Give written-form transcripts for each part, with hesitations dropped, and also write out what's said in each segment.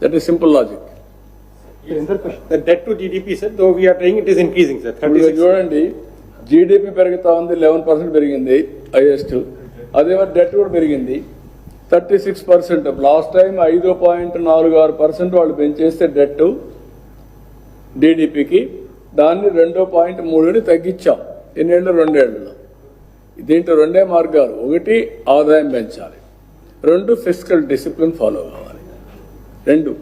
That is simple logic. The debt to GDP, sir, though we are saying it is increasing, sir. ఇప్పుడు 36. చూడండి, GDP పెరుగుతా ఉంది, 11% పెరిగింది highest. అదేమో debt కూడా పెరిగింది 36%. లాస్ట్ టైం 5.46% వాళ్ళు పెంచేస్తే డెట్ డిడిపికి, దాన్ని 2.3 తగ్గించాం. ఎన్నేళ్ళు? 2 ఏళ్లలో. దీంట్లో రెండే మార్గాలు. ఒకటి ఆదాయం పెంచాలి, 2 ఫిస్కల్ డిసిప్లిన్ ఫాలో కావాలి. 2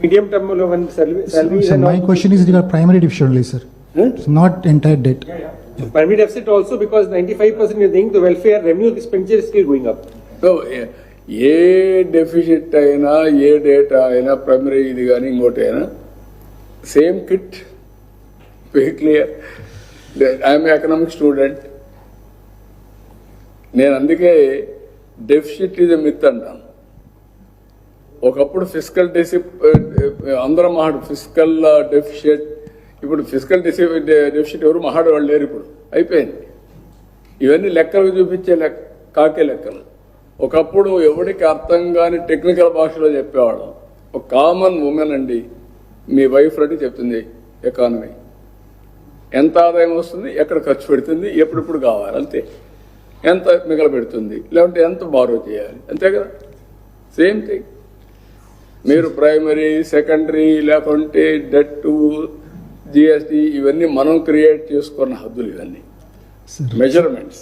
Medium term, when salary. Sir, my question is regarding primary deficit only, sir. It's not entire debt. So primary deficit also, because 95% is linked to welfare, revenue expenditure is still going up. So A deficit అయినా, ఏ data అయినా, primary ఇది కానీ ఇంకోటి అయినా same kit, very clear. I'm economic student. నేను అందుకే deficit ఇది myth అంటాను. ఒకప్పుడు ఫిజికల్ అందరం ఫిజికల్ డెఫిషియట్. ఇప్పుడు ఫిజికల్ డెఫిషిట్ ఎవరు వాళ్ళు లేరు. ఇప్పుడు అయిపోయింది. ఇవన్నీ లెక్కలు చూపించే కాకే లెక్కలు. ఒకప్పుడు ఎవరికి అర్థం కాని టెక్నికల్ భాషలో చెప్పేవాడు. ఒక కామన్ ఉమెన్ అండి, మీ వైఫ్ రెడ్డి చెప్తుంది ఎకానమీ, ఎంత ఆదాయం వస్తుంది, ఎక్కడ ఖర్చు పెడుతుంది, ఎప్పుడెప్పుడు కావాలి, అంతే. ఎంత మిగల పెడుతుంది, లేదంటే ఎంత బారో చేయాలి, అంతే కదా. Same thing. మీరు ప్రైమరీ, సెకండరీ, లేకుంటే డెట్, జిఎస్టీ, ఇవన్నీ మనం క్రియేట్ చేసుకున్న హద్దులు, ఇవన్నీ మెజర్మెంట్స్.